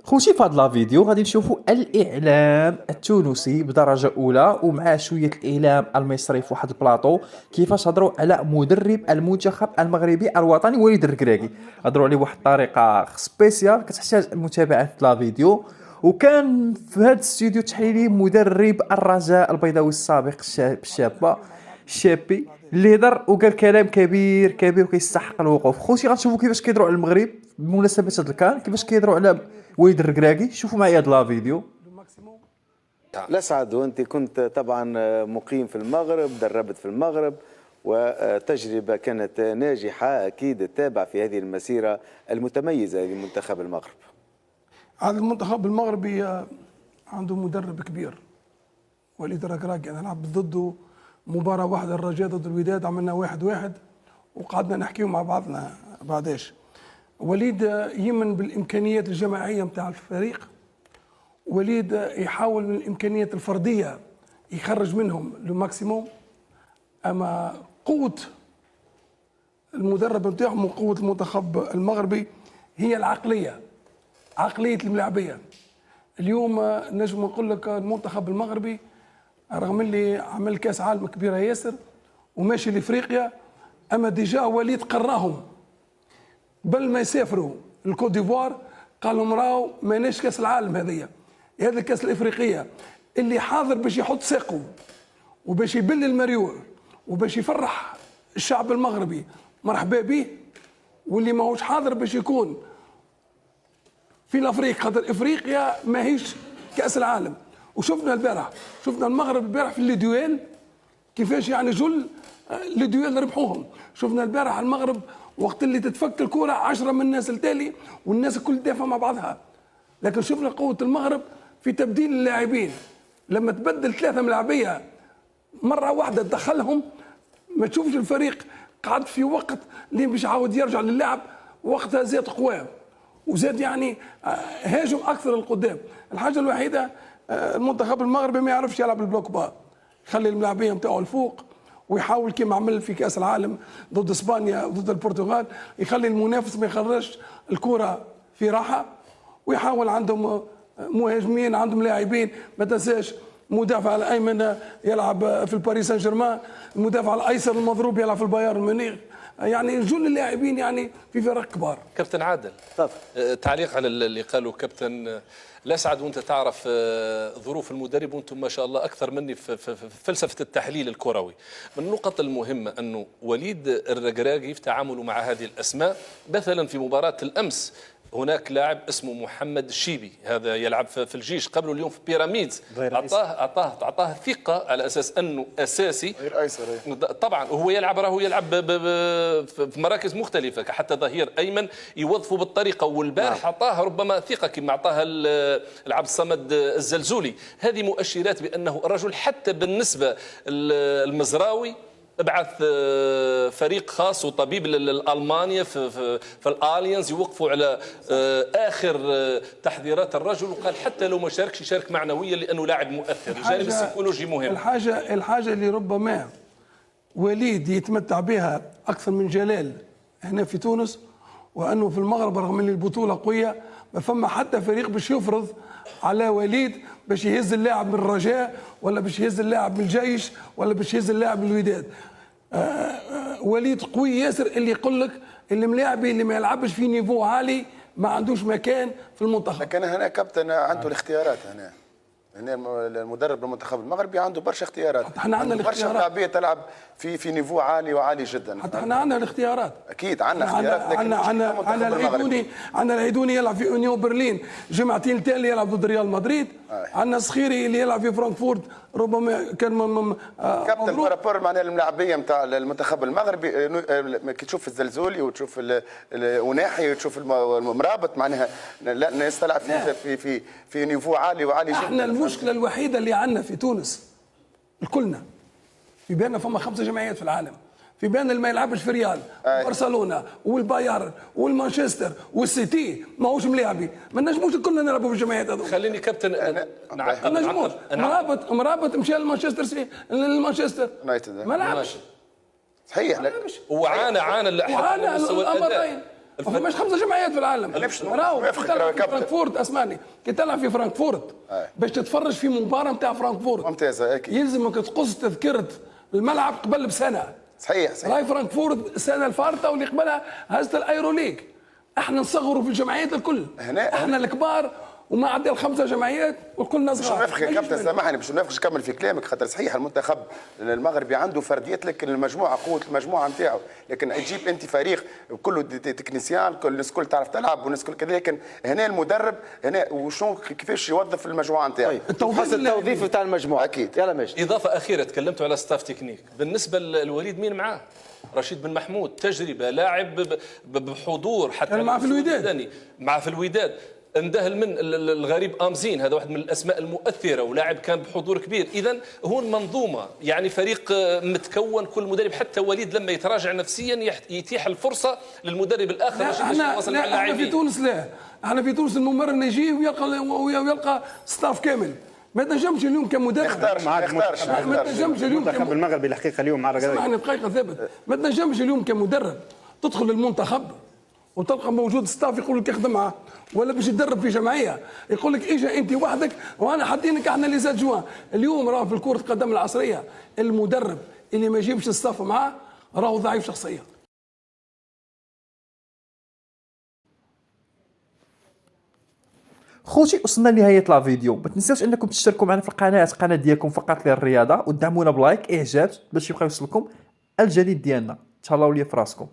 خوتي في هاد لا فيديو غادي نشوفوا الاعلام التونسي بدرجه اولى ومع شويه الاعلام المصري في واحد البلاطو كيفاش هضروا على مدرب المنتخب المغربي الوطني وليد الركراكي. هضروا عليه بواحد الطريقه سبيسيال كتحتاج متابعه لا فيديو. وكان في هذا الاستوديو التحليلي مدرب الرجاء البيضاوي السابق الشابه الشابي اللي هضر وقال كلام كبير كبير وكيستحق الوقوف. خوتي غنشوفوا كيفاش كيهضروا على المغرب بمناسبه هذا الكان، كيفاش كيهضروا على وليد الركراكي. شوفوا معايا هاد لا فيديو. الأسعد، وأنت كنت طبعا مقيم في المغرب، دربت في المغرب، وتجربة كانت ناجحة أكيد. تتابع في هذه المسيرة المتميزة لمنتخب المغرب. هذا المنتخب المغربي عنده مدرب كبير وليد الركراكي. أنا لعبت ضده مباراة واحدة الرجاء ضد الوداد، عملنا 1-1 وقعدنا نحكيو مع بعضنا بعداش. وليد يمن بالإمكانيات الجماعية متاع الفريق، وليد يحاول من الإمكانيات الفردية يخرج منهم لو ماكسيموم. أما قوة المدرب نتاعهم وقوة المنتخب المغربي هي العقلية، عقلية الملاعبية. اليوم نجم نقول لك المنتخب المغربي رغم اللي عمل كاس عالم كبيرة ياسر وماشي لافريقيا، اما ديجا وليد قراهم قبل ما يسافروا الكوت ديفوار، قال لهم راهو ماناش كاس العالم هذه الكاس الافريقيه اللي حاضر باش يحط ساقه وباش يبل المريوع وباش يفرح الشعب المغربي مرحبا به، واللي ماهوش حاضر باش يكون في الافريق، خاطر افريقيا ماهيش كاس العالم. وشفنا البارح، شفنا المغرب البارح في اللي كيفاش يعني جل لي ربحوهم. شفنا البارح المغرب وقت اللي تتفك الكرة 10 من الناس التالي والناس الكل تدافع مع بعضها. لكن شفنا قوة المغرب في تبديل اللاعبين، لما تبدل 3 ملاعبية مرة واحدة تدخلهم ما تشوفش الفريق قعد في وقت اللي باش يعاود يرجع للعب، وقتها زاد قواه وزاد يعني هاجم أكثر القدام. الحاجة الوحيدة المنتخب المغربي ما يعرفش يلعب البلوك با، يخلي الملاعبية نتاعو الفوق ويحاول كما عمل في كاس العالم ضد اسبانيا وضد البرتغال، يخلي المنافس ما يخرجش الكره في راحه، ويحاول عندهم مهاجمين، عندهم لاعبين. ما تنساش المدافع الايمن يلعب في الباريس سان جيرمان، المدافع الايسر المضروب يلعب في البايرن ميونخ، يعني جل اللاعبين يعني في فرق كبار. كابتن عادل، تعليق على اللي قاله كابتن الأسعد. وانت تعرف ظروف المدرب، وانتم ما شاء الله اكثر مني في فلسفه التحليل الكروي. من النقط المهمه انه وليد الركراكي في تعامله مع هذه الاسماء، مثلا في مباراه الامس هناك لاعب اسمه محمد الشيبي، هذا يلعب في الجيش، قبله اليوم في بيراميدز، اعطاه ثقه على اساس انه اساسي غير ايسر. طبعا وهو يلعب في مراكز مختلفه، حتى ظهير ايمن يوظفه بالطريقه. والبارح اعطاه ربما ثقه كما اعطاها العبد الصمد الزلزولي. هذه مؤشرات بانه الرجل حتى بالنسبه المزراوي ابعث فريق خاص وطبيب لالمانيا في الاليانز يوقفوا على اخر تحذيرات الرجل، وقال حتى لو ما شاركش يشارك معنويا لانه لاعب مؤثر. الجانب السيكولوجي مهم. الحاجه اللي ربما وليد يتمتع بها اكثر من جلال هنا في تونس، وانه في المغرب رغم ان البطوله قويه ما فما حتى فريق باش يفرض على وليد باش يهز اللاعب من الرجاء ولا باش يهز اللاعب من الجيش ولا باش يهز اللاعب من الوداد. وليد قوي ياسر، اللي يقول لك اللي ملاعبي اللي ما يلعبش في نيفو عالي ما عندوش مكان في المنتخب. لكن هنا كابتن عنده الاختيارات. هنا المدرب المنتخب المغربي عنده برشا اختيارات. احنا عندنا برشا لاعبيه تلعب في نيفو عالي وعالي جدا. حتى احنا عندنا الاختيارات. اكيد عندنا اختيارات. لكن عندنا العيدوني يلعب في اونيون برلين، جمعتين التالي يلعب ضد ريال مدريد. عندنا صخيري اللي يلعب في فرانكفورت، ربما كان كابتن بارابور معناها الملاعبيه نتاع المنتخب المغربي. كي تشوف الزلزولي وتشوف وناحي وتشوف المرابط، معناها الناس تلعب في نيفو عالي وعالي جدا. احنا المشكله الوحيده اللي عندنا في تونس الكلنا في بالنا فما 5 جمعيات في العالم، في بالنا اللي ما يلعبش في ريال وبرشلونه والبايرن والمانشستر والسيتي ماهوش ملاعبي، ما نجموش كلنا نلعبوا في الجمعيات هذو. خليني كابتن ما نجموش. مرابط مشى لمانشستر ما لعبش. صحيح. وعانى الامرين. ما فماش 5 جمعيات في العالم. راهو نوافقك تلعب راهو في كابتن. فرانكفورت، اسمعني، كي تلعب في فرانكفورت باش تتفرج في مباراه نتاع فرانكفورت ممتازه اكيد. يلزمك تقص تذكره الملعب قبل بسنه. صحيح صحيح. راي فرانكفورت السنه الفارطه واللي قبلها هزت الايرو ليج. احنا نصغروا في الجمعيات الكل، احنا الكبار وما عدا ال5 جمعيات وكلنا باش صغار. نوافقك يا كابتن، سامحني باش نوافقش نكمل في كلامك، خاطر صحيح المنتخب المغربي عنده فرديات، لكن المجموعه قوه المجموعه نتاعو، لكن تجيب انت فريق كله تكنيسيان، كل الناس الكل تعرف تلعب والناس الكل كذا، لكن هنا المدرب هنا وشنو كيفاش يوظف المجموعه نتاعو. التوظيف نتاع المجموعه اكيد. يلا ماشي. اضافه اخيره، تكلمتوا على ستاف تكنيك. بالنسبه للوليد مين معاه؟ رشيد بن محمود، تجربه، لاعب بحضور حتى يعني معاه في الوداد. معاه في الوداد. اندهل من الغريب امزين، هذا واحد من الاسماء المؤثره ولاعب كان بحضور كبير. اذا هو المنظومه، يعني فريق متكون، كل مدرب حتى وليد لما يتراجع نفسيا يتيح الفرصه للمدرب الاخر باش يتواصل مع اللاعبين. احنا في تونس لا، احنا في تونس الممرن يجي ويلقى ستاف كامل. ما تنجمش اليوم كمدرب ما يختارش ما تنجمش اليوم المنتخب المغربي الحقيقه اليوم مع الرجال. اسمعني دقيقه ثابت، ما تنجمش اليوم كمدرب تدخل للمنتخب وتلقى موجود ستاف يقول لك اخدم معاه، ولا باش تدرب في جمعيه يقول لك اجا انت وحدك وانا حاطينك احنا لي زاد جوان. اليوم راه في كره القدم العصريه المدرب اللي ما يجيبش ستاف معاه راهو ضعيف شخصيا. خوتي وصلنا لنهايه لا فيديو، ما تنساوش انكم تشتركوا معنا في القناه ديالكم فقط للرياضه، ودعمونا بلايك اعجاب باش يبقى يوصلكم الجديد ديالنا. تهلاو ليا في راسكم.